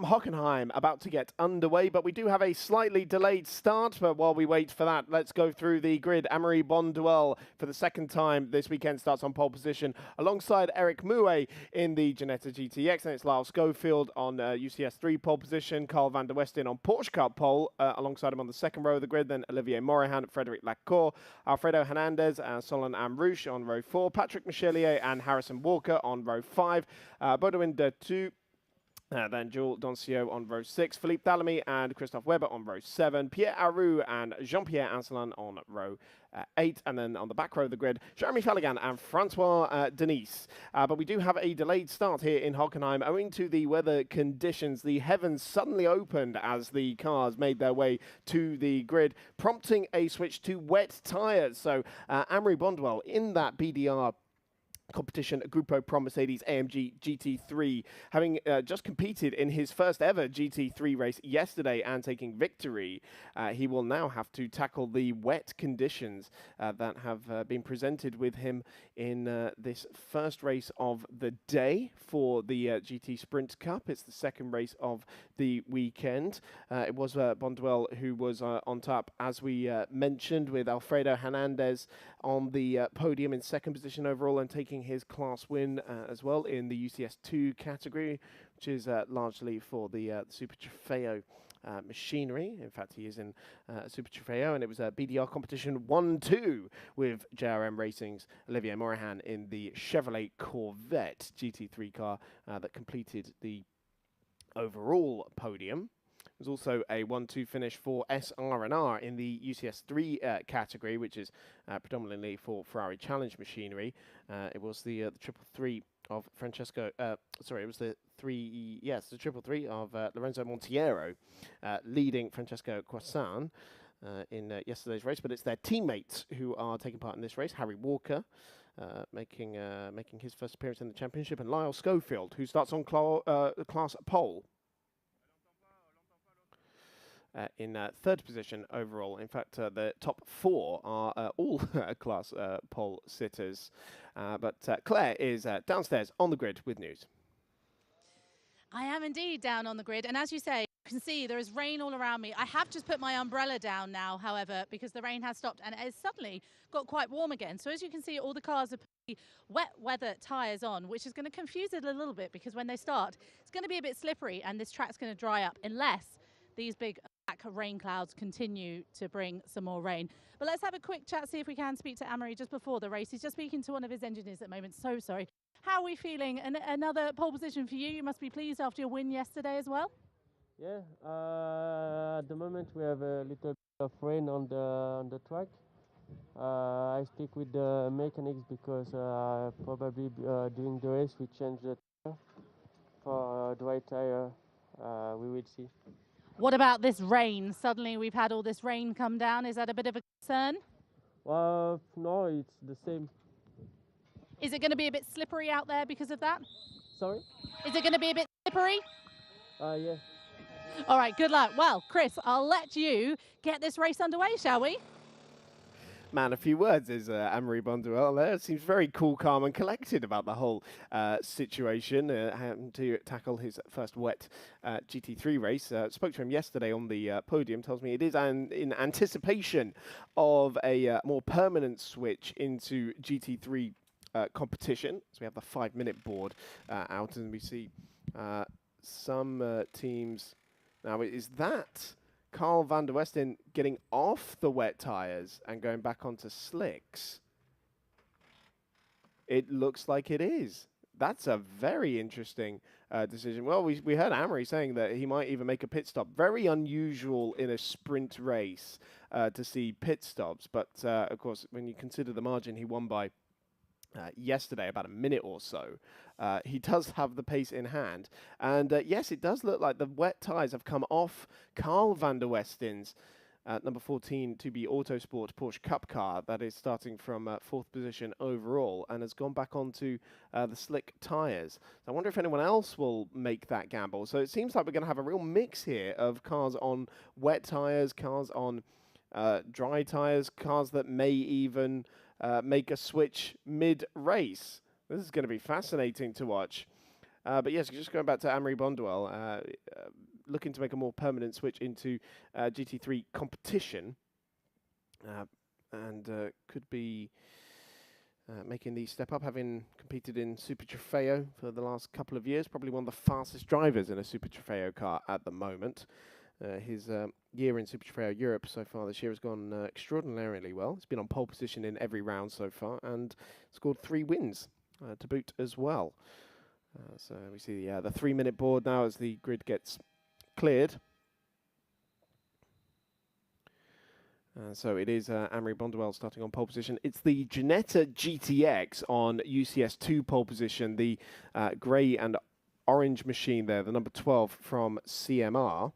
Hockenheim about to get underway, but we do have a slightly delayed start. But while we wait for that, let's go through the grid. Amaury Bonduelle for the second time this weekend starts on pole position alongside Eric Mouet in the Ginetta GTX, and it's Lyle Schofield on UCS3 pole position, Carl van der Westen on Porsche Cup pole alongside him on the second row of the grid, then Olivier Morahan, Frédéric Lacour, Alfredo Hernandez, Solon Amrouche on row 4, Patrick Michelier and Harrison Walker on row 5, Baudouin de Tu, then Jules Doncio on row 6, Philippe Dallamy and Christophe Weber on row 7, Pierre Aru and Jean-Pierre Ancelin on row 8, and then on the back row of the grid, Jeremy Falligan and Francois Denis. But we do have a delayed start here in Hockenheim owing to the weather conditions. The heavens suddenly opened as the cars made their way to the grid, prompting a switch to wet tyres. So Amaury Bonduelle in that BDR competition, Gruppo Pro Mercedes AMG GT3, having just competed in his first ever GT3 race yesterday and taking victory. He will now have to tackle the wet conditions that have been presented with him in this first race of the day for the GT Sprint Cup. It's the second race of the weekend. It was Bonduelle who was on top, as we mentioned, with Alfredo Hernandez on the podium in second position overall and taking his class win as well in the UCS2 category, which is largely for the Super Trofeo machinery. In fact, he is in Super Trofeo, and it was a BDR competition 1-2 with JRM Racing's Olivier Morahan in the Chevrolet Corvette GT3 car that completed the overall podium. There's also a 1-2 finish for SR&R in the UCS3 category, which is predominantly for Ferrari Challenge machinery. It was the triple three of Francesco. Sorry, it was the triple three of Lorenzo Montiero, leading Francesco Quassan in yesterday's race. But it's their teammates who are taking part in this race. Harry Walker, making his first appearance in the championship, and Lyle Schofield, who starts on class pole. In third position overall. In fact, the top four are all class pole sitters. But Claire is downstairs on the grid with news. I am indeed down on the grid, and as you say, you can see there is rain all around me. I have just put my umbrella down now, however, because the rain has stopped and it has suddenly got quite warm again. So as you can see, all the cars are putting wet weather tyres on, which is going to confuse it a little bit, because when they start, it's going to be a bit slippery and this track's going to dry up unless these big black rain clouds continue to bring some more rain. But let's have a quick chat, see if we can speak to Amaury just before the race. He's just speaking to one of his engineers at the moment. So sorry. How are we feeling? And another pole position for you. You must be pleased after your win yesterday as well. Yeah, at the moment we have a little bit of rain on the track. I speak with the mechanics because probably during the race we change the tire for dry tire. We will see. What about this rain? Suddenly we've had all this rain come down. Is that a bit of a concern? No, it's the same. Is it going to be a bit slippery out there because of that? Sorry? Is it going to be a bit slippery? Yeah. All right, good luck. Well, Chris, I'll let you get this race underway, shall we? Man, a few words is Amaury Bonduelle there. Seems very cool, calm and collected about the whole situation. Having to tackle his first wet GT3 race. Spoke to him yesterday on the podium. Tells me it is in anticipation of a more permanent switch into GT3 competition. So we have the 5-minute board out, and we see some teams. Now, is that Carl van der Westen getting off the wet tyres and going back onto slicks? It looks like it is. That's a very interesting decision. Well, we heard Amaury saying that he might even make a pit stop. Very unusual in a sprint race to see pit stops. But, of course, when you consider the margin he won by yesterday, about a minute or so, he does have the pace in hand. And yes, it does look like the wet tyres have come off Carl van der Westen's number 14 to be Autosport Porsche Cup car that is starting from 4th position overall and has gone back onto the slick tyres. So I wonder if anyone else will make that gamble. So it seems like we're going to have a real mix here of cars on wet tyres, cars on dry tyres, cars that may even make a switch mid-race. This is going to be fascinating to watch. But yes, just going back to Amory Bonduel, looking to make a more permanent switch into GT3 competition, and could be making the step up, having competed in Super Trofeo for the last couple of years. Probably one of the fastest drivers in a Super Trofeo car at the moment. His year in Super Trofeo Europe so far this year has gone extraordinarily well. He's been on pole position in every round so far and scored 3 wins to boot as well. So we see the 3-minute board now as the grid gets cleared. So it is Amory Bonduel starting on pole position. It's the Ginetta GTX on UCS2 pole position, the grey and orange machine there, the number 12 from CMR.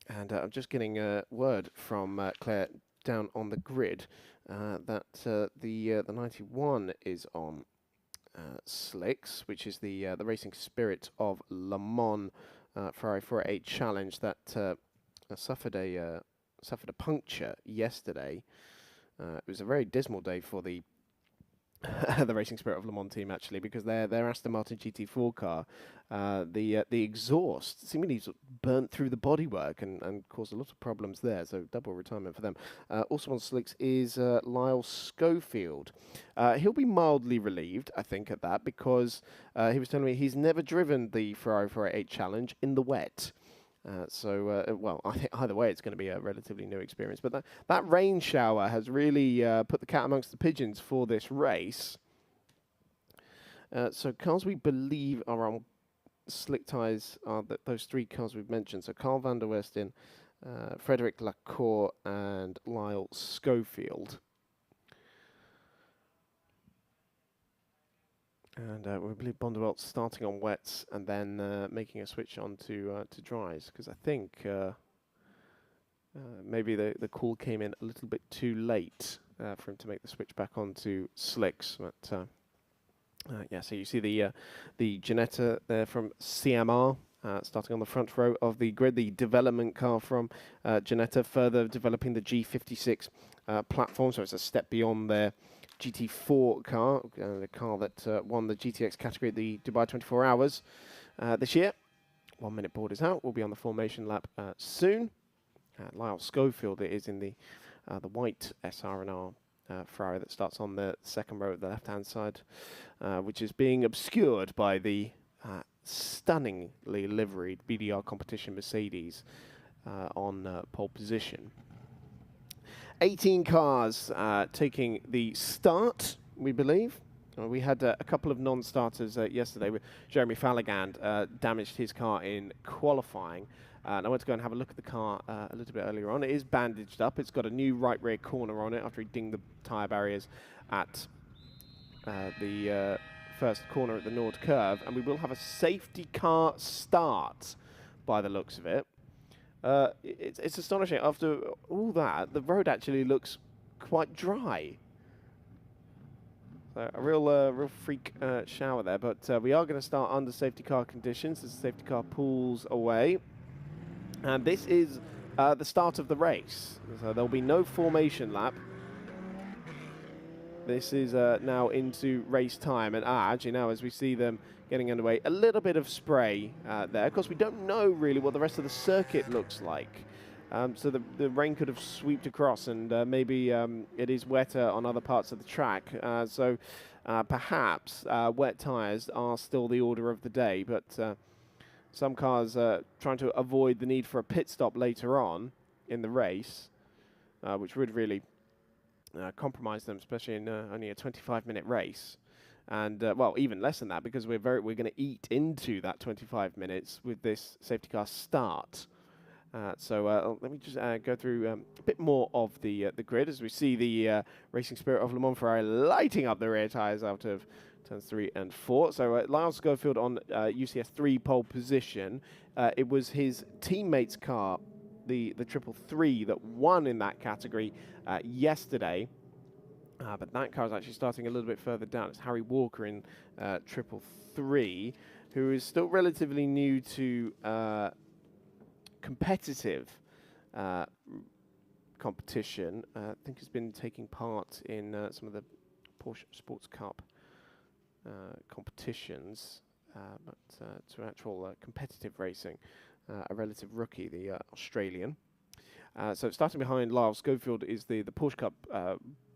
And I'm just getting a word from Claire down on the grid that the 91 is on slicks, which is the racing spirit of Le Mans Ferrari 488 Challenge that suffered a puncture yesterday. It was a very dismal day for the the Racing Spirit of Le Mans team, actually, because their Aston Martin GT4 car, the exhaust seemingly sort of burnt through the bodywork and caused a lot of problems there, so double retirement for them. Also on slicks is Lyle Schofield. He'll be mildly relieved, I think, at that, because he was telling me he's never driven the Ferrari 488 Challenge in the wet. Well, I think either way, it's going to be a relatively new experience. But that rain shower has really put the cat amongst the pigeons for this race. So cars we believe are on slick tyres are those 3 cars we've mentioned. So Carl van der Westen, Frederic Lacour, and Lyle Schofield. And we believe Bonduel starting on wets and then making a switch on to dries, because I think maybe the call came in a little bit too late for him to make the switch back onto slicks. But yeah, so you see the Ginetta there from CMR starting on the front row of the grid, the development car from Ginetta, further developing the G56 platform, so it's a step beyond their GT4 car, the car that won the GTX category at the Dubai 24 Hours this year. 1-minute board is out. We'll be on the formation lap soon. Lyle Schofield is in the white SR&R Ferrari that starts on the second row at the left-hand side, which is being obscured by the stunningly liveried BDR competition Mercedes on pole position. 18 cars taking the start, we believe. We had a couple of non-starters yesterday. Jeremy Falligand damaged his car in qualifying. And I went to go and have a look at the car a little bit earlier on. It is bandaged up. It's got a new right rear corner on it after he dinged the tyre barriers at the first corner at the Nord curve. And we will have a safety car start by the looks of it. It's astonishing. After all that, the road actually looks quite dry. So a real freak shower there. But we are going to start under safety car conditions as the safety car pulls away. And this is the start of the race. So there'll be no formation lap. This is now into race time. And actually now, as we see them getting underway, a little bit of spray there. Of course, we don't know really what the rest of the circuit looks like. So the rain could have swept across, and maybe it is wetter on other parts of the track. So perhaps wet tyres are still the order of the day. But some cars trying to avoid the need for a pit stop later on in the race, which would really compromise them, especially in only a 25-minute race. And well, even less than that, because we're going to eat into that 25 minutes with this safety car start. So let me just go through a bit more of the grid as we see the Racing Spirit of Le Mans Ferrari lighting up the rear tyres out of turns 3 and 4. So Lyle Schofield on UCS 3 pole position. It was his teammate's car, the 333, that won in that category yesterday. But that car is actually starting a little bit further down. It's Harry Walker in 333, who is still relatively new to competitive competition. I think he's been taking part in some of the Porsche Sports Cup competitions, but to actual competitive racing, a relative rookie, the Australian. So starting behind Lyle Schofield is the Porsche Cup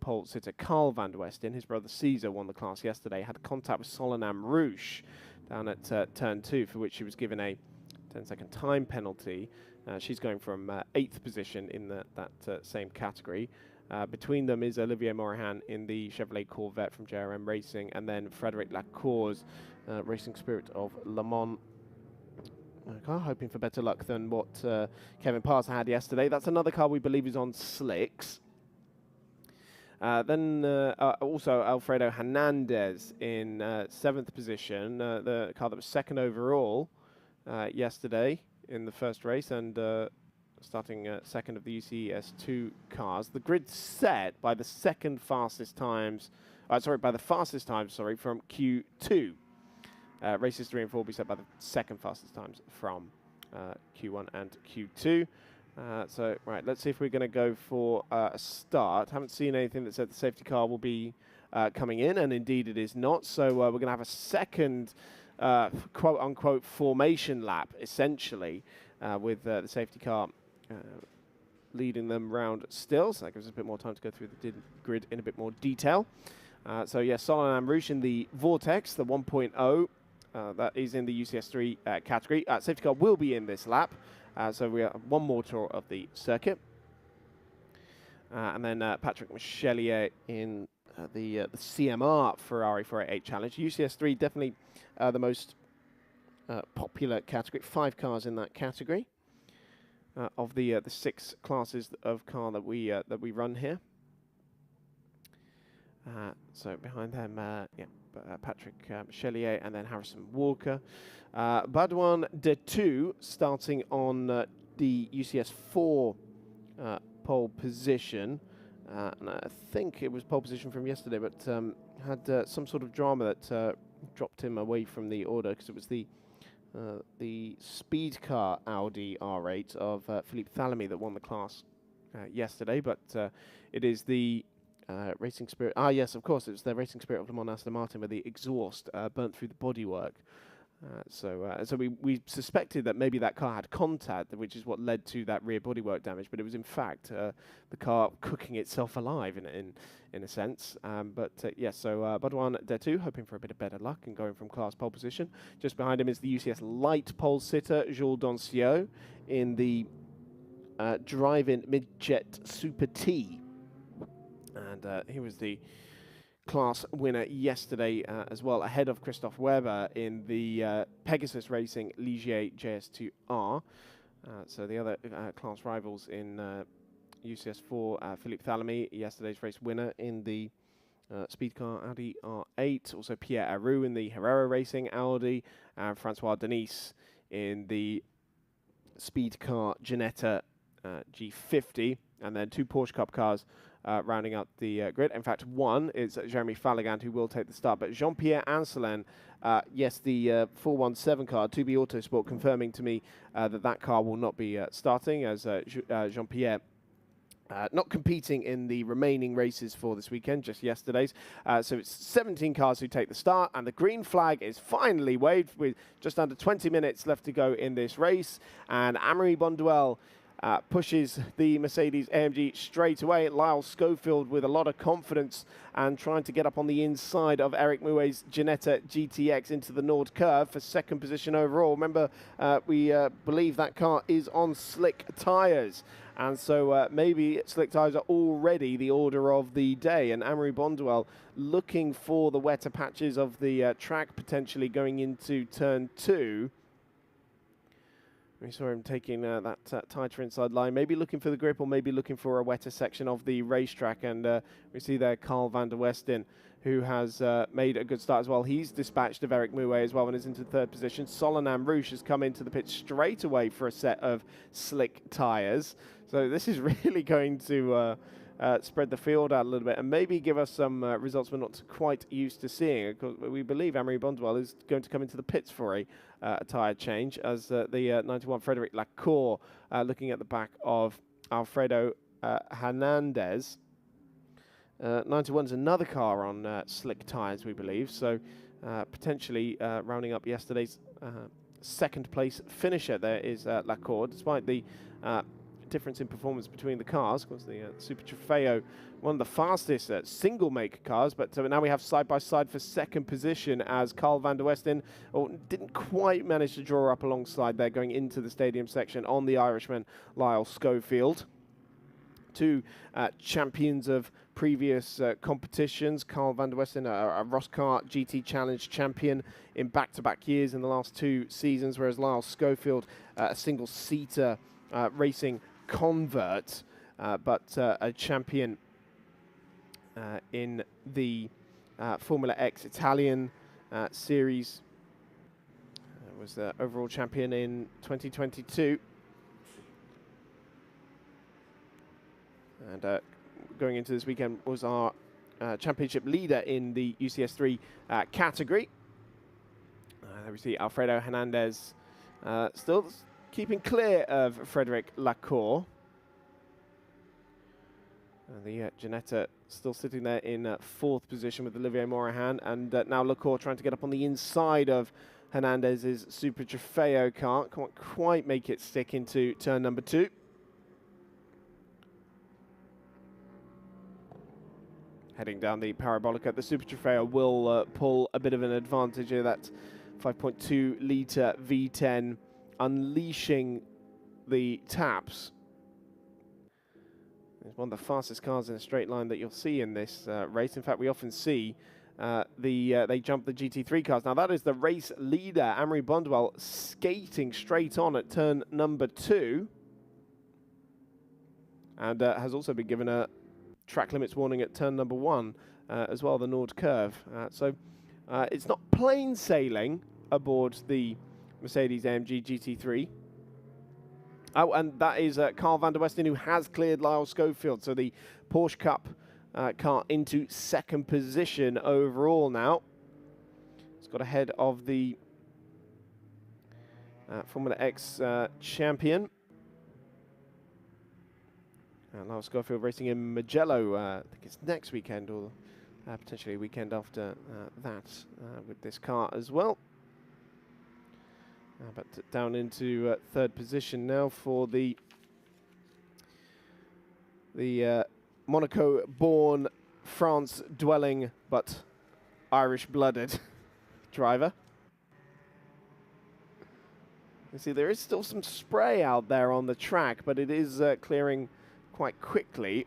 pole sitter Carl van der Westen. His brother Caesar won the class yesterday, had contact with Solanam Rouge down at turn 2, for which she was given a 10-second time penalty. She's going from 8th position in that same category. Between them is Olivier Morahan in the Chevrolet Corvette from JRM Racing, and then Frédéric Lacour's Racing Spirit of Le Mans. Hoping for better luck than what Kevin Parser had yesterday. That's another car we believe is on slicks. Then also Alfredo Hernandez in 7th position, the car that was 2nd overall yesterday in the first race, and starting 2nd of the UCS2 cars. The grid set by the fastest times from Q2. Races 3 and 4 will be set by the 2nd fastest times from Q1 and Q2. So, right, let's see if we're going to go for a start. Haven't seen anything that said the safety car will be coming in, and indeed it is not. So we're going to have a second quote-unquote formation lap, essentially, with the safety car leading them round still. So that gives us a bit more time to go through the grid in a bit more detail. So, yes, Solanam Rouge in the Vortex, the 1.0. That is in the UCS3 category. Safety car will be in this lap. So we have one more tour of the circuit. And then Patrick Michelier in the CMR Ferrari 488 Challenge. UCS3 definitely the most popular category. 5 cars in that category of the 6 classes of car that we run here. So behind them, Patrick Michelier and then Harrison Walker. Baudouin Detu starting on the UCS4 pole position. And I think it was pole position from yesterday, but had some sort of drama that dropped him away from the order, because it was the speed car Audi R8 of Philippe Thalamy that won the class yesterday. But it is the Racing Spirit. Yes, of course, it was the Racing Spirit of Le Mans Aston Martin, where the exhaust burnt through the bodywork. So we suspected that maybe that car had contact, which is what led to that rear bodywork damage. But it was in fact the car cooking itself alive in a sense. Yes, so Baudouin Detu hoping for a bit of better luck and going from class pole position. Just behind him is the UCS light pole sitter Jules Doncio in the drive-in mid-jet Super T. And he was the class winner yesterday as well, ahead of Christoph Weber in the Pegasus Racing Ligier JS2R. So the other class rivals in UCS4, Philippe Thalamy, yesterday's race winner in the speed car Audi R8. Also Pierre Aru in the Herrera Racing Audi, and Francois Denis in the speed car Ginetta G50. And then 2 Porsche Cup cars rounding out the grid. In fact, one is Jeremy Falligand, who will take the start. But Jean-Pierre Ancelin, yes, the 417 car, 2B Autosport, confirming to me that car will not be starting, as Jean-Pierre not competing in the remaining races for this weekend, just yesterday's. So it's 17 cars who take the start, and the green flag is finally waved with just under 20 minutes left to go in this race. And Amaury Bonduelle pushes the Mercedes AMG straight away. Lyle Schofield with a lot of confidence and trying to get up on the inside of Eric Mouet's Ginetta GTX into the Nord curve for 2nd position overall. Remember, we believe that car is on slick tyres. And so maybe slick tyres are already the order of the day. And Amaury Bonduelle looking for the wetter patches of the track, potentially going into turn 2. We saw him taking that tighter inside line, maybe looking for the grip or maybe looking for a wetter section of the racetrack. And we see there Carl van der Westen, who has made a good start as well. He's dispatched of Eric Mouet as well and is into 3rd position. Solanam Rouge has come into the pit straight away for a set of slick tyres. So this is really going to spread the field out a little bit and maybe give us some results we're not quite used to seeing. We believe Amaury Bonduelle is going to come into the pits for a tyre change, as the 91 Frédéric Lacour looking at the back of Alfredo Hernandez. 91 is another car on slick tyres, we believe. So potentially rounding up yesterday's second place finisher. There is Lacour, despite the difference in performance between the cars. Of course, the Super Trofeo, one of the fastest single make cars, but now we have side by side for second position as Carl van der Westen didn't quite manage to draw up alongside there going into the stadium section on the Irishman Lyle Schofield. Two champions of previous competitions. Carl van der Westen, a Roscar GT Challenge champion in back-to-back years in the last 2 seasons, whereas Lyle Schofield, a single-seater racing convert, but a champion in the Formula X Italian series. Was the overall champion in 2022. And going into this weekend was our championship leader in the UCS3 category. There we see Alfredo Hernandez still keeping clear of Frederic Lacour. The Ginetta still sitting there in 4th position with Olivier Morahan, and now Lacour trying to get up on the inside of Hernandez's Super Trofeo car. Can't quite make it stick into turn number 2. Heading down the Parabolica, the Super Trofeo will pull a bit of an advantage of that 5.2 litre V10, unleashing the taps. It's one of the fastest cars in a straight line that you'll see in this race. In fact, we often see they jump the GT3 cars. Now that is the race leader, Amory Bondwell, skating straight on at turn number 2, and has also been given a track limits warning at turn number 1 as well, the Nord curve. So it's not plain sailing aboard the Mercedes-AMG GT3. Oh, and that is Carl van der Westen, who has cleared Lyle Schofield. So the Porsche Cup car into 2nd position overall now. It's got ahead of the Formula X champion. Lyle Schofield racing in Mugello, I think it's next weekend, or potentially a weekend after that with this car as well. But down into 3rd position now for the Monaco-born, France-dwelling, but Irish-blooded driver. You see, there is still some spray out there on the track, but it is clearing quite quickly.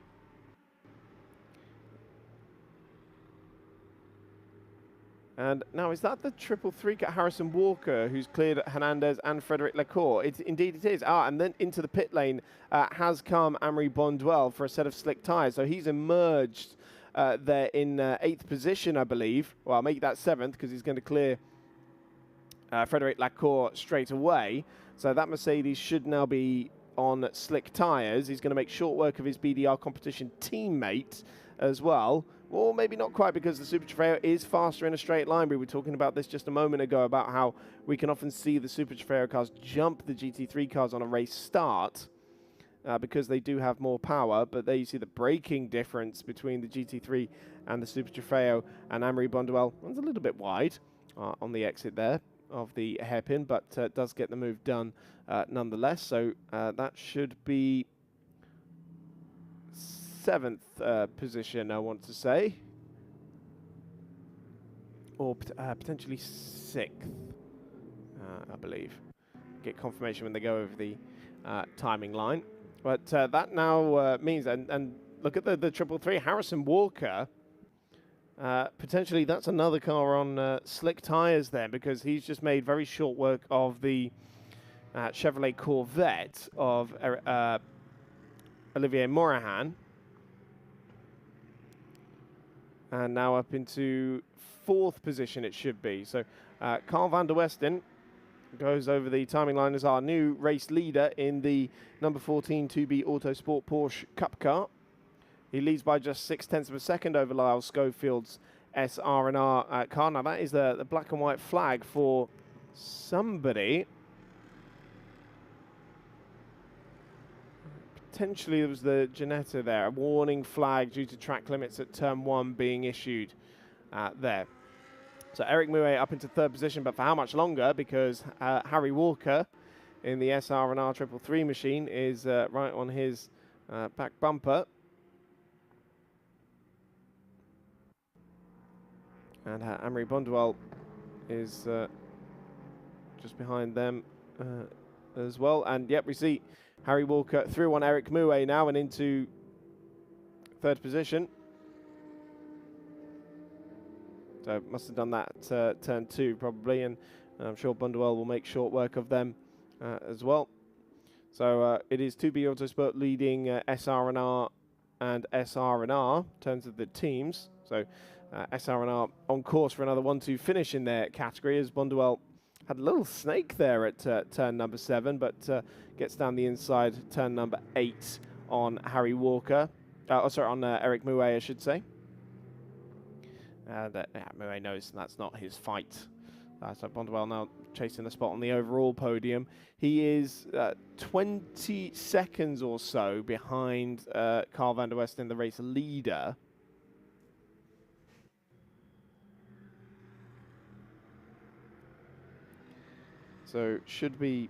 And now, is that the 333 cat Harrison Walker who's cleared Hernandez and Frederic Lacour? Indeed it is. And then into the pit lane has come Amory Bondwell for a set of slick tyres. So he's emerged there in 8th position, I believe. Well, I'll make that 7th because he's going to clear Frederic Lacour straight away. So that Mercedes should now be on slick tyres. He's going to make short work of his BDR competition teammate as well. Or maybe not quite, because the Super Trofeo is faster in a straight line. We were talking about this just a moment ago about how we can often see the Super Trofeo cars jump the GT3 cars on a race start because they do have more power. But there you see the braking difference between the GT3 and the Super Trofeo. And Amory Bondwell runs a little bit wide on the exit there of the hairpin, but does get the move done nonetheless. So that should be 7th position, I want to say, or potentially 6th, I believe. Get confirmation when they go over the timing line. But that now means, and look at the 333, Harrison Walker. Potentially that's another car on slick tyres then, because he's just made very short work of the Chevrolet Corvette of Olivier Morahan. And now up into 4th position it should be. So Carl van der Westen goes over the timing line as our new race leader in the number 14 2B Autosport Porsche Cup car. He leads by just 0.6 of a second over Lyle Schofield's SR&R car. Now that is the black and white flag for somebody. Potentially there was the Ginetta there, a warning flag due to track limits at turn 1 being issued there. So Eric Mouet up into third position, but for how much longer? Because Harry Walker in the SR&R 333 machine is right on his back bumper. And Amaury Bonduelle is just behind them as well. And yep, we see Harry Walker through on Eric Mouet now and into third position. So must have done that turn 2 probably, and I'm sure Bonduelle will make short work of them as well. So it is 2B Autosport leading SR&R and SR&R in terms of the teams. So SR&R on course for another 1-2 finish in their category, as Bonduelle had a little snake there at turn number 7, but gets down the inside turn number 8 on Harry Walker. On Eric Mouet, I should say. Mouet knows that's not his fight. So Bonduelle now chasing the spot on the overall podium. He is 20 seconds or so behind Carl van der Westen, the race leader. So should be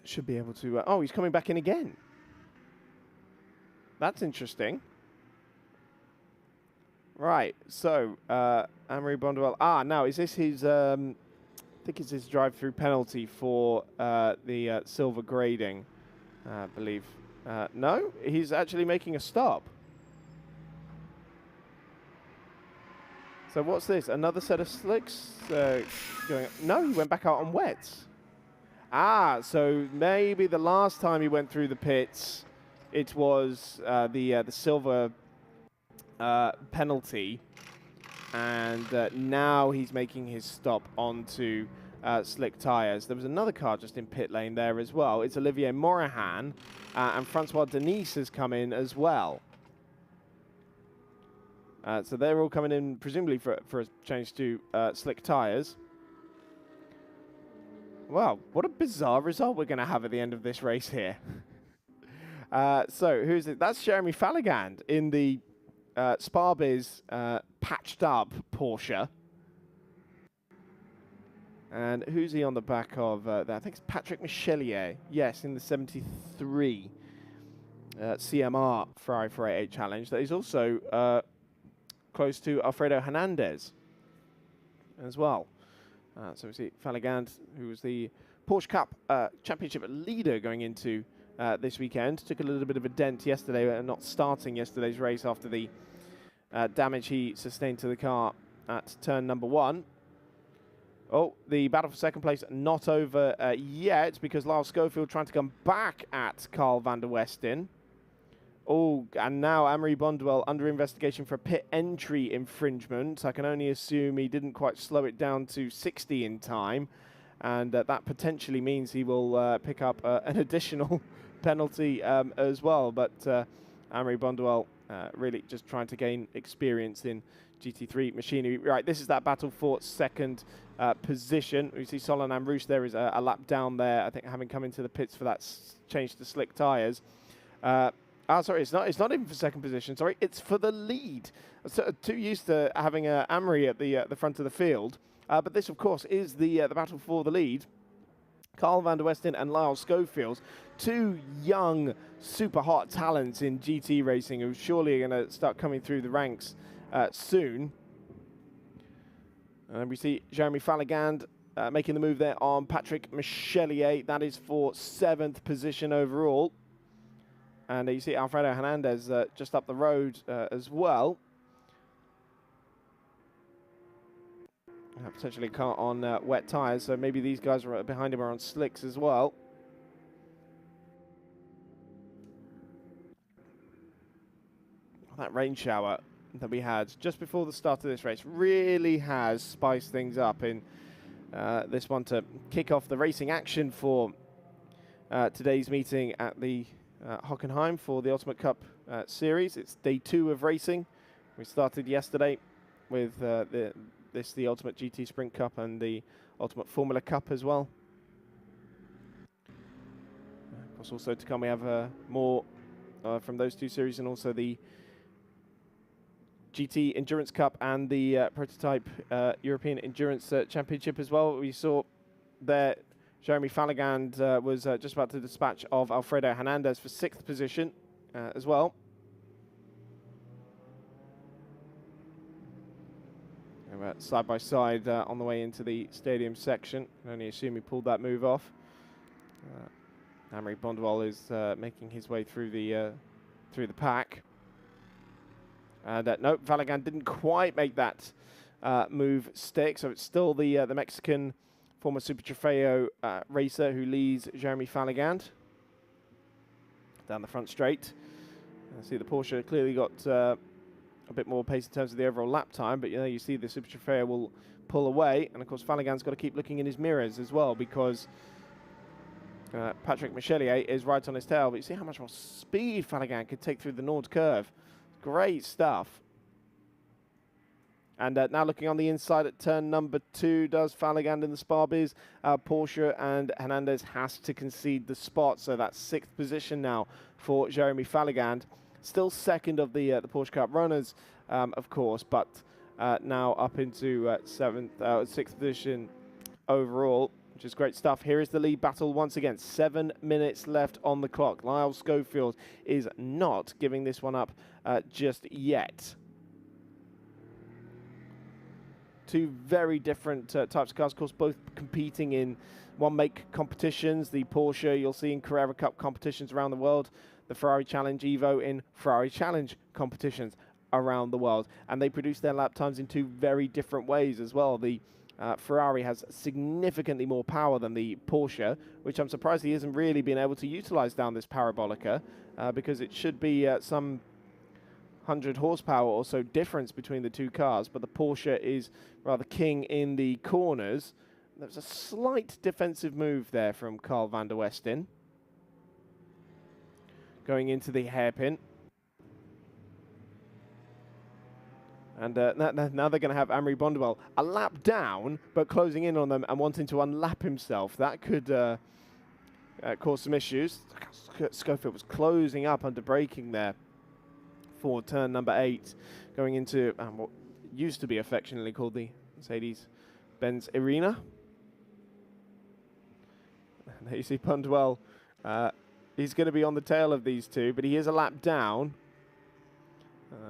should be able to. Oh, he's coming back in again. That's interesting. Right. So Amaury Bonduelle. Now is this his? I think it's his drive-through penalty for the silver grading. I believe. No, he's actually making a stop. So what's this? Another set of slicks going? No, he went back out on wets. So maybe the last time he went through the pits, it was the silver penalty, and now he's making his stop onto slick tyres. There was another car just in pit lane there as well. It's Olivier Morahan, and Francois Denis has come in as well. So they're all coming in presumably for a change to slick tyres. Wow, what a bizarre result we're going to have at the end of this race here. So who's it? That's Jeremy Falligand in the Sparbiz patched up Porsche. And who's he on the back of? I think it's Patrick Michelier. Yes, in the 73 CMR Ferrari 488 Challenge. That is also close to Alfredo Hernandez as well. So we see Falligand, who was the Porsche Cup Championship leader going into this weekend. Took a little bit of a dent yesterday, not starting yesterday's race after the damage he sustained to the car at turn number 1. Oh, the battle for second place not over yet, because Lyle Schofield trying to come back at Carl van der Westen. Oh, and now Amaury Bonduelle under investigation for a pit entry infringement. I can only assume he didn't quite slow it down to 60 in time, and that potentially means he will pick up an additional penalty as well. But Amaury Bonduelle really just trying to gain experience in GT3 machinery. Right, this is that battle for second position. We see Solan Amrouche there is a lap down there, I think, having come into the pits for that change to slick tyres. Sorry, it's not even for second position. Sorry, it's for the lead. So, too used to having Amaury at the front of the field, but this, of course, is the battle for the lead. Carl van der Westen and Lyle Schofield, two young, super hot talents in GT racing who surely are going to start coming through the ranks soon. And we see Jeremy Falligand making the move there on Patrick Michelier. That is for 7th position overall. And you see Alfredo Hernandez just up the road as well. Potentially car on wet tyres, so maybe these guys are behind him are on slicks as well. That rain shower that we had just before the start of this race really has spiced things up in this one to kick off the racing action for today's meeting at the Hockenheim for the Ultimate Cup Series. It's day 2 of racing. We started yesterday with the Ultimate GT Sprint Cup and the Ultimate Formula Cup as well. course, also to come, we have more from those two series, and also the GT Endurance Cup and the Prototype European Endurance Championship as well. We saw there Jeremy Falligand was just about to dispatch of Alfredo Hernandez for 6th position as well. Side by side on the way into the stadium section. Can only assume he pulled that move off. Amaury Bonduelle is making his way through the pack. And no, Falligand didn't quite make that move stick, so it's still the Mexican former Super Trofeo racer who leads Jeremy Falligand down the front straight. See, the Porsche clearly got a bit more pace in terms of the overall lap time, but you see the Super Trofeo will pull away, and of course Falligand's got to keep looking in his mirrors as well, because Patrick Michelier is right on his tail. But you see how much more speed Falligand could take through the Nord curve. Great stuff. And now looking on the inside at turn number 2, does Falligand in the Sparbies, Porsche, and Hernandez has to concede the spot. So that's 6th position now for Jeremy Falligand. Still second of the Porsche Cup runners, of course, but now up into 6th position overall, which is great stuff. Here is the lead battle once again. 7 minutes left on the clock. Lyle Schofield is not giving this one up just yet. Two very different types of cars, of course, both competing in one-make competitions. The Porsche you'll see in Carrera Cup competitions around the world. The Ferrari Challenge Evo in Ferrari Challenge competitions around the world. And they produce their lap times in two very different ways as well. The Ferrari has significantly more power than the Porsche, which I'm surprised he hasn't really been able to utilize down this parabolica, because it should be some 100 horsepower or so difference between the two cars, but the Porsche is rather king in the corners. There's a slight defensive move there from Carl van der Westen. Going into the hairpin. And now they're going to have Amaury Bonduelle a lap down, but closing in on them and wanting to unlap himself. That could cause some issues. Schofield was closing up under braking there for turn number 8, going into what used to be affectionately called the Mercedes-Benz Arena. And there you see Bonduelle. He's going to be on the tail of these two, but he is a lap down.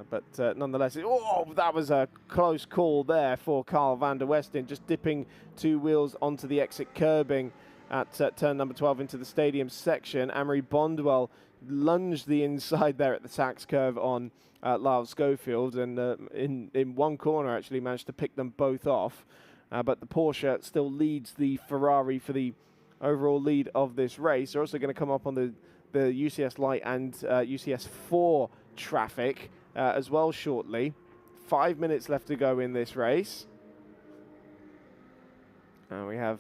But nonetheless, that was a close call there for Carl van der Westen, just dipping 2 wheels onto the exit curbing at turn number 12 into the stadium section. Amaury Bonduelle lunged the inside there at the tax curve on Lyle Schofield, and in one corner actually managed to pick them both off. But the Porsche still leads the Ferrari for the overall lead of this race. They're also going to come up on the UCS Light and UCS 4 traffic as well shortly. 5 minutes left to go in this race. We have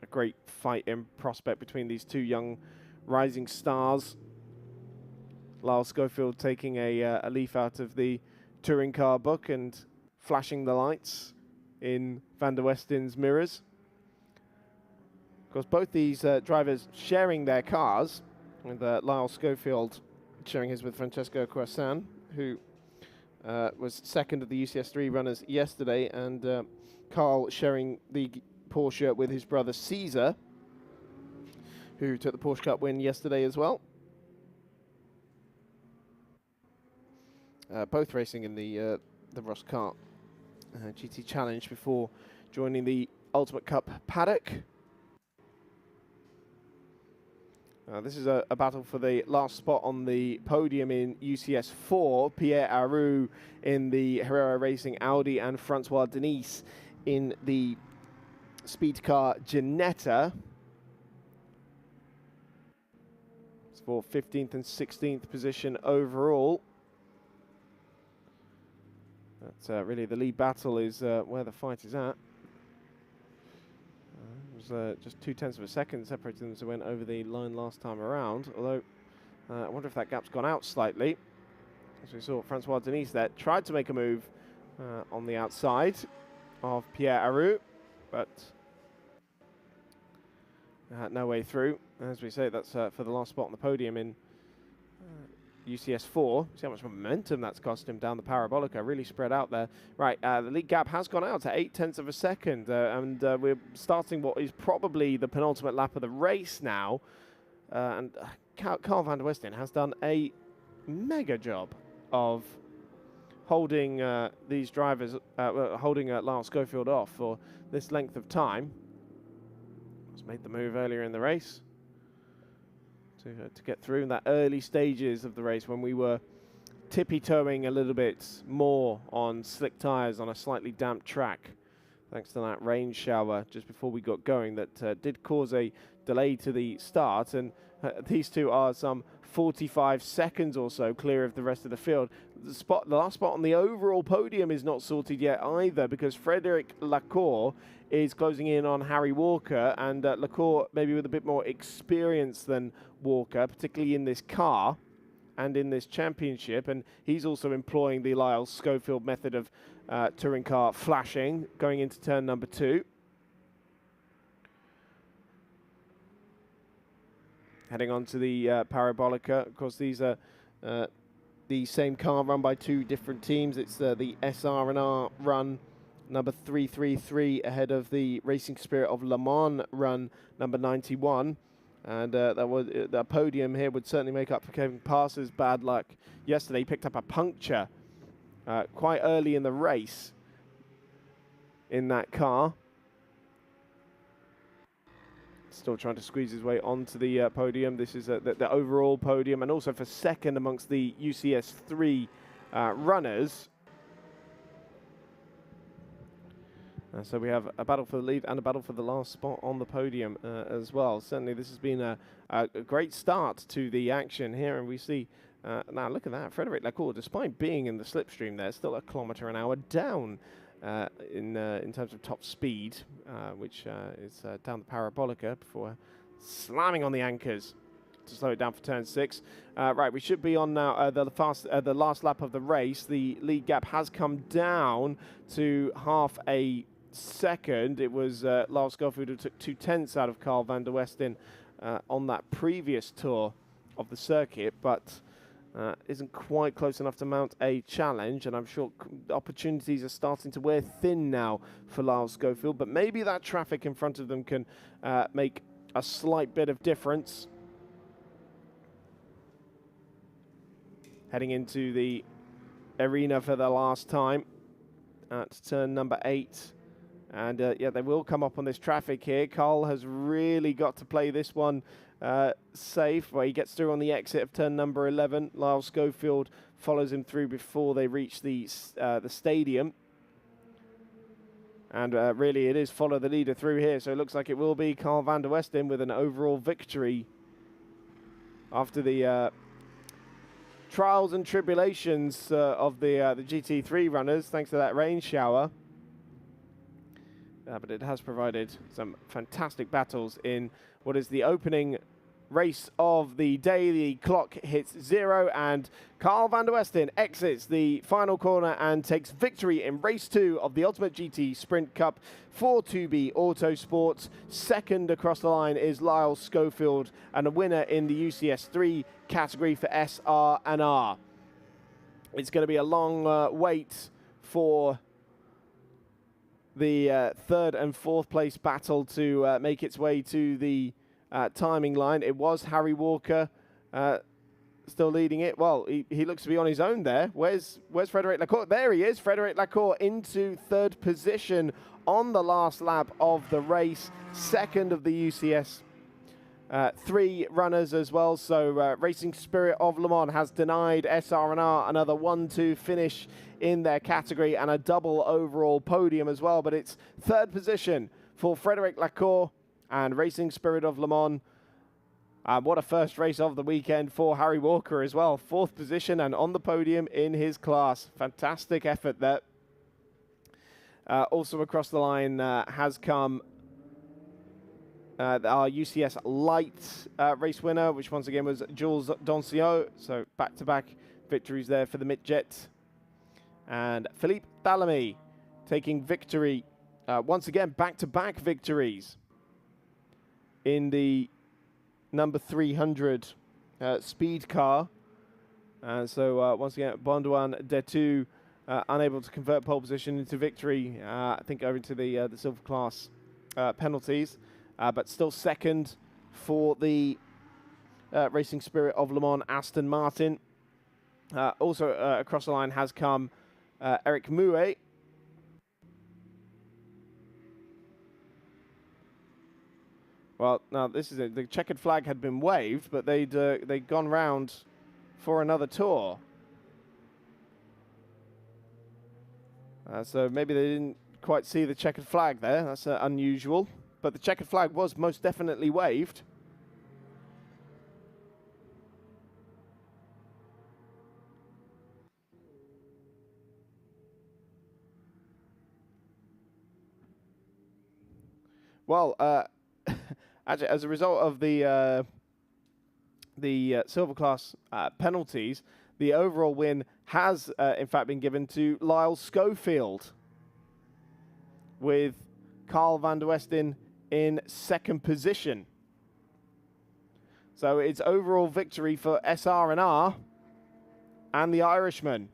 a great fight in prospect between these two young rising stars. Lyle Schofield taking a leaf out of the touring car book and flashing the lights in van der Westen's mirrors. Of course, both these drivers sharing their cars, with Lyle Schofield sharing his with Francesco Croissant, who was second of the UCS 3 runners yesterday, and Carl sharing the Porsche with his brother Caesar, who took the Porsche Cup win yesterday as well. Both racing in the Ross Kart GT Challenge before joining the Ultimate Cup paddock. This is a battle for the last spot on the podium in UCS 4. Pierre Arroux in the Herrera Racing Audi and Francois Denis in the speed car Ginetta. It's for 15th and 16th position overall. That's really the lead battle is where the fight is at. It was just 0.2 of a second separating them as they went over the line last time around, although I wonder if that gap's gone out slightly. As we saw, Francois Denis there tried to make a move on the outside of Pierre Arroux, but no way through. As we say, that's for the last spot on the podium in UCS 4. See how much momentum that's cost him down the Parabolica. Really spread out there. Right, the lead gap has gone out to 0.8 of a second. And we're starting what is probably the penultimate lap of the race now. And Carl van der Westen has done a mega job of holding these drivers, holding Lars Schofield off for this length of time. He's made the move earlier in the race to get through in that early stages of the race when we were tippy-toeing a little bit more on slick tyres on a slightly damp track, thanks to that rain shower just before we got going that did cause a delay to the start. And these two are some 45 seconds or so clear of the rest of the field. The last spot on the overall podium is not sorted yet either, because Frédéric Lacour is closing in on Harry Walker, and Lacour maybe with a bit more experience than Walker, particularly in this car and in this championship. And he's also employing the Lyle Schofield method of touring car flashing going into turn number 2. Heading on to the Parabolica. Of course, these are the same car run by 2 different teams. It's the SR&R run number 333 ahead of the Racing Spirit of Le Mans run number 91. And the podium here would certainly make up for Kevin Pars's bad luck yesterday. He picked up a puncture quite early in the race in that car. Still trying to squeeze his way onto the podium. This is the overall podium, and also for second amongst the UCS 3 runners. So we have a battle for the lead and a battle for the last spot on the podium as well. Certainly this has been a great start to the action here, and we see, now look at that, Frédéric Lacour, despite being in the slipstream there, still 1 kilometre an hour down in terms of top speed, which is down the Parabolica before slamming on the anchors to slow it down for turn 6. Right, we should be on now the last lap of the race. The lead gap has come down to half a second. It was Lars Schofield who took 0.2 out of Carl van der Westen on that previous tour of the circuit, but isn't quite close enough to mount a challenge, and I'm sure opportunities are starting to wear thin now for Lars Schofield, but maybe that traffic in front of them can make a slight bit of difference. Heading into the arena for the last time at turn number 8. And yeah, they will come up on this traffic here. Carl has really got to play this one safe, where he gets through on the exit of turn number 11. Lyle Schofield follows him through before they reach the stadium. And really it is follow the leader through here. So it looks like it will be Carl van der Westen with an overall victory after the trials and tribulations of the GT3 runners, thanks to that rain shower. But it has provided some fantastic battles in what is the opening race of the day. The clock hits 0, and Carl van der Westen exits the final corner and takes victory in race 2 of the Ultimate GT Sprint Cup for 2B Autosports. Second across the line is Lyle Schofield, and a winner in the UCS 3 category for SR&R. It's going to be a long wait for the 3rd and 4th place battle to make its way to the timing line. It was Harry Walker still leading it. Well, he looks to be on his own there. Where's Frédéric Lacour? There he is, Frédéric Lacour into 3rd position on the last lap of the race. 2nd of the UCS 3 runners as well. So Racing Spirit of Le Mans has denied SR&R another 1-2 finish in their category and a double overall podium as well. But it's 3rd position for Frédéric Lacour and Racing Spirit of Le Mans. What a first race of the weekend for Harry Walker as well. 4th position and on the podium in his class. Fantastic effort there. Also across the line has come our UCS Light race winner, which once again was Jules Doncio. So back-to-back victories there for the Midjet. And Philippe Dallamy taking victory, once again, back-to-back victories in the number 300 speed car. So once again, Bondouan Detu unable to convert pole position into victory, I think over to the silver class penalties, but still second for the Racing Spirit of Le Mans Aston Martin. Also across the line has come Eric Mouet. Well, now this is it. The checkered flag had been waved, but they'd gone round for another tour. So maybe they didn't quite see the checkered flag there. That's unusual. But the checkered flag was most definitely waved. Well, actually, as a result of the silver class penalties, the overall win has, in fact, been given to Lyle Schofield, with Carl van der Westen in second position. So it's overall victory for SR&R and the Irishman.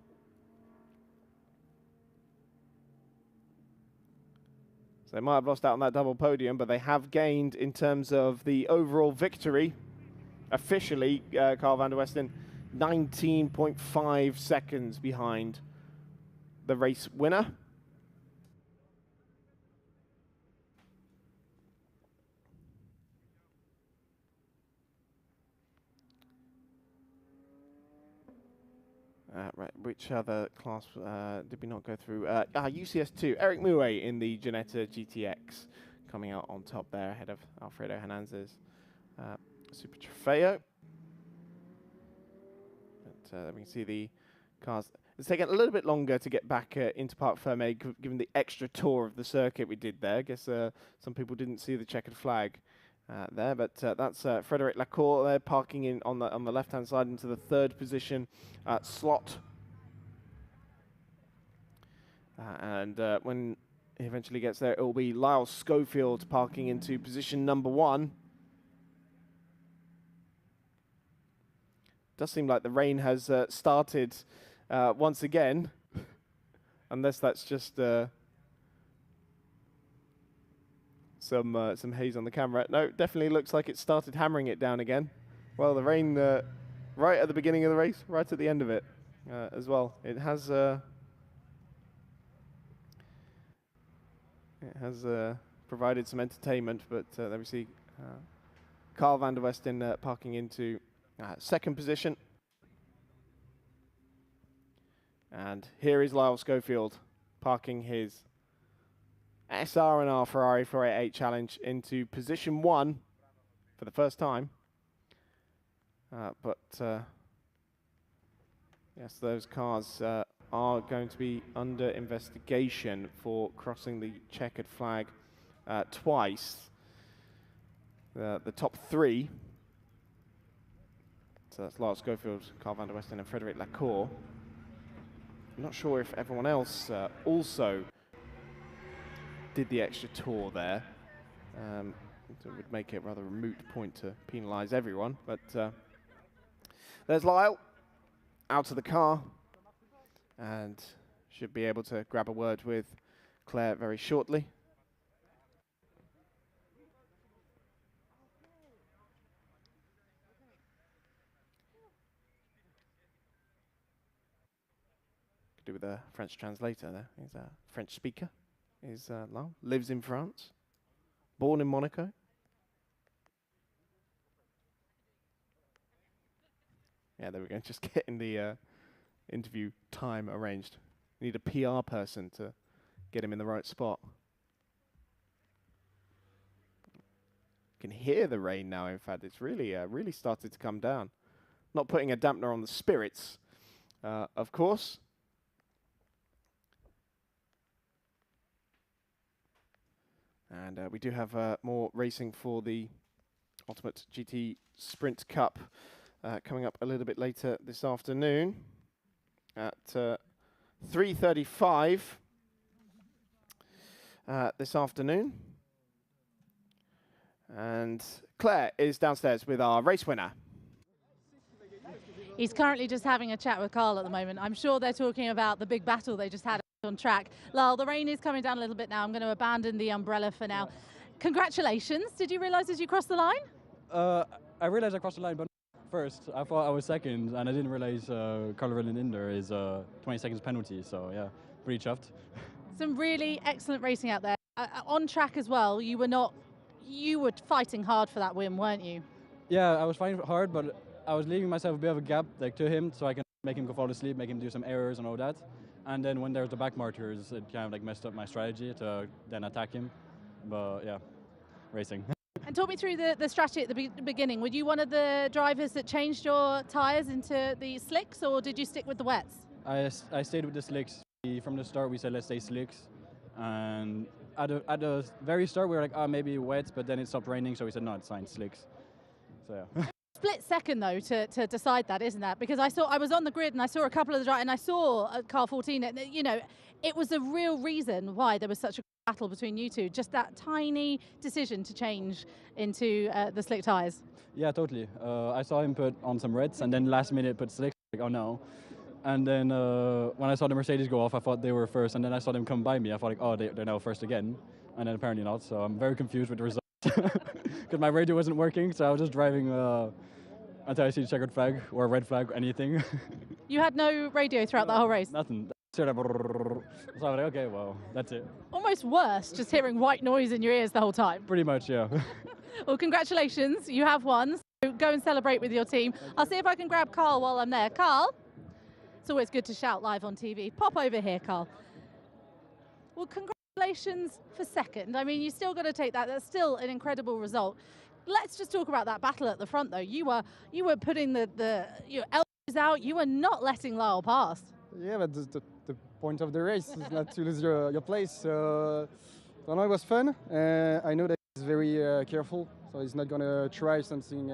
So they might have lost out on that double podium, but they have gained in terms of the overall victory. Officially, Carl van der Westen 19.5 seconds behind the race winner. Right, which other class did we not go through? UCS2, Eric Mouet in the Ginetta GTX, coming out on top there ahead of Alfredo Hernandez Super Trofeo. But we can see the cars. It's taken a little bit longer to get back into Parc Fermé, given the extra tour of the circuit we did there. I guess some people didn't see the checkered flag there, but that's Frédéric Lacour there, parking in on the left-hand side into the third position slot. And when he eventually gets there, it will be Lyle Schofield parking into position number 1. Does seem like the rain has started once again, unless that's just some haze on the camera. No, definitely looks like it started hammering it down again. Well, the rain right at the beginning of the race, right at the end of it as well. It has provided some entertainment, but there we see Carl van der Westen parking into second position. And here is Lyle Schofield parking his SR&R Ferrari 488 Challenge into position 1 for the first time. But yes, those cars are going to be under investigation for crossing the checkered flag twice. The top 3. So that's Lyle Schofield, Carl van der Westen, and Frédéric Lacour. I'm not sure if everyone else also did the extra tour there. It would make it rather a moot point to penalise everyone. But there's Lyle out of the car and should be able to grab a word with Claire very shortly. Do with a French translator there. He's a French speaker. Is Lyle. Lives in France. Born in Monaco. Yeah, there we go. Just getting the interview time arranged. Need a PR person to get him in the right spot. You can hear the rain now, in fact. It's really, really started to come down. Not putting a dampener on the spirits, of course. And we do have more racing for the Ultimate GT Sprint Cup coming up a little bit later this afternoon at 3:35 this afternoon. And Claire is downstairs with our race winner. He's currently just having a chat with Carl at the moment. I'm sure they're talking about the big battle they just had on track. Lyle, the rain is coming down a little bit now. I'm going to abandon the umbrella for now. Congratulations. Did you realise as you crossed the line? I realized I crossed the line, but first I thought I was second, and I didn't realize Carl in there is 20 seconds penalty. So yeah, pretty chuffed. Some really excellent racing out there. On track as well, you were fighting hard for that win, weren't you? Yeah, I was fighting hard, but I was leaving myself a bit of a gap like to him, so I can make him go fall asleep, make him do some errors and all that. And then when there's the back markers, it kind of like messed up my strategy to then attack him. But yeah, racing. And talk me through the strategy at the beginning. Were you one of the drivers that changed your tyres into the slicks, or did you stick with the wets? I stayed with the slicks. From the start, we said let's stay slicks. And at the very start, we were like, maybe wets, but then it stopped raining, so we said, no, it's fine, slicks. So yeah. Split second though to decide that, isn't that? Because I was on the grid and I saw a couple of the drivers, and I saw car 14. You know, it was a real reason why there was such a battle between you two. Just that tiny decision to change into the slick tyres. Yeah, totally. I saw him put on some reds, and then last minute put slicks. Like, oh no. And then when I saw the Mercedes go off, I thought they were first, and then I saw them come by me. I thought, like, oh, they're now first again, and then apparently not. So I'm very confused with the results because my radio wasn't working, so I was just driving until I see the checkered flag or a red flag, anything. You had no radio throughout the whole race? Nothing. So I was like, okay, well, that's it. Almost worse, just hearing white noise in your ears the whole time. Pretty much, yeah. Well, congratulations, you have won. So go and celebrate with your team. I'll see if I can grab Carl while I'm there. Carl? It's always good to shout live on TV. Pop over here, Carl. Well, congratulations for second. I mean, you still got to take that. That's still an incredible result. Let's just talk about that battle at the front, though. You were putting your elbows out. You were not letting Lyle pass. Yeah, but the point of the race is not to lose your place. So it was fun. I know that he's very careful, so he's not going to try something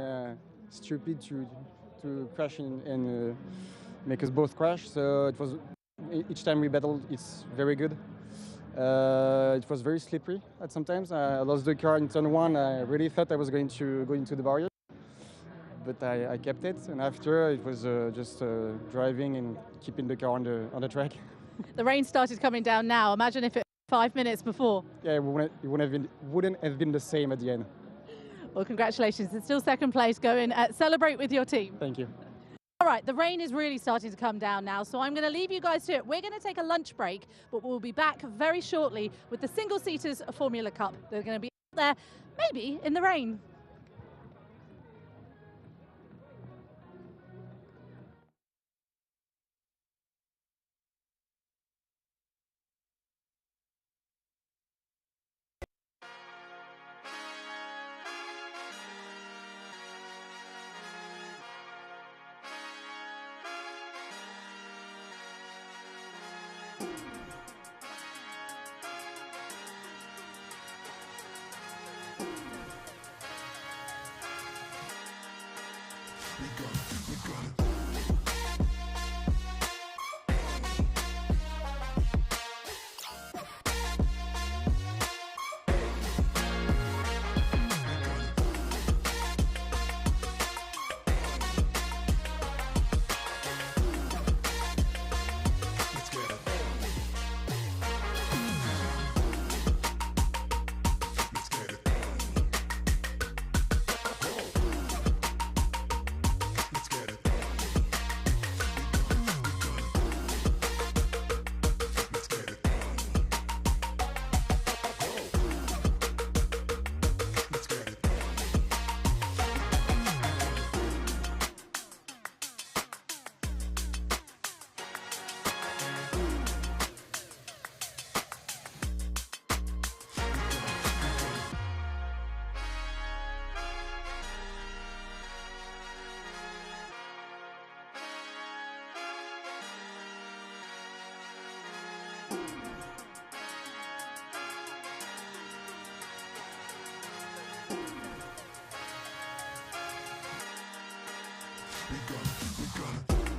stupid to crash and make us both crash. So it was each time we battled, it's very good. It was very slippery at sometimes. I lost the car in turn 1. I really thought I was going to go into the barrier, but I kept it. And after it was just driving and keeping the car on the track. The rain started coming down now. Imagine if it was 5 minutes before. Yeah, it wouldn't have been the same at the end. Well, congratulations. It's still second place. Go in, celebrate with your team. Thank you. All right, the rain is really starting to come down now, so I'm going to leave you guys to it. We're going to take a lunch break, but we'll be back very shortly with the single-seaters Formula Cup. They're going to be out there, maybe in the rain. We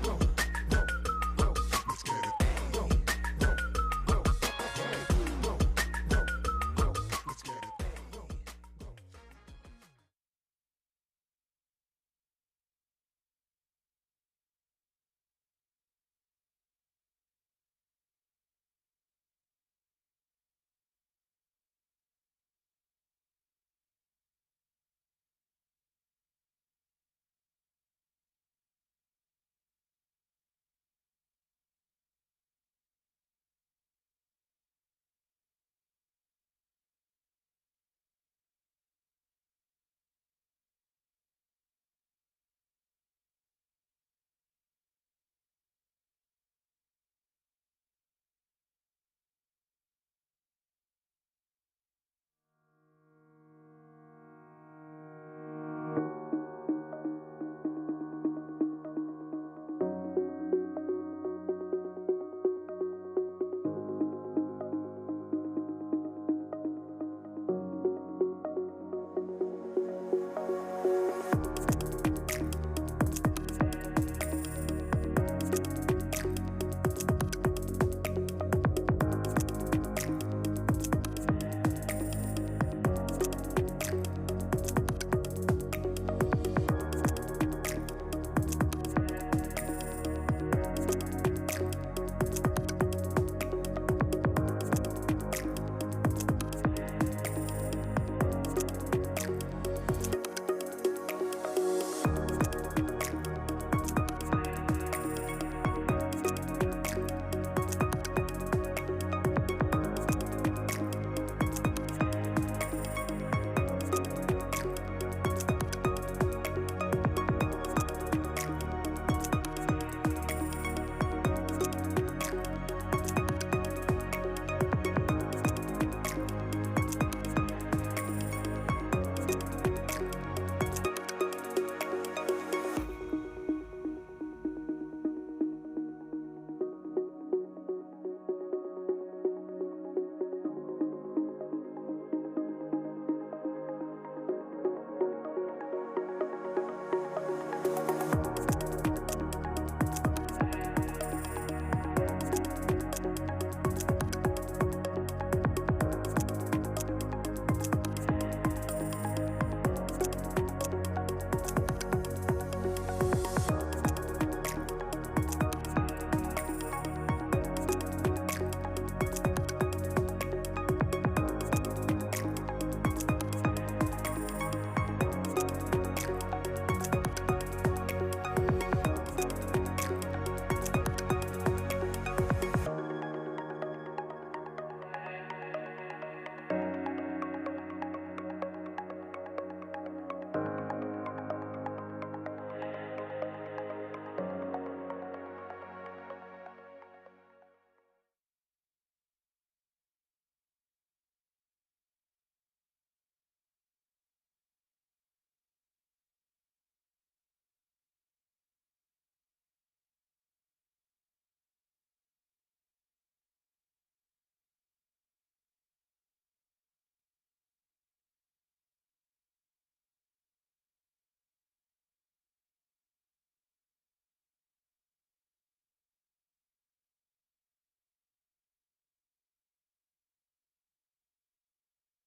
gonna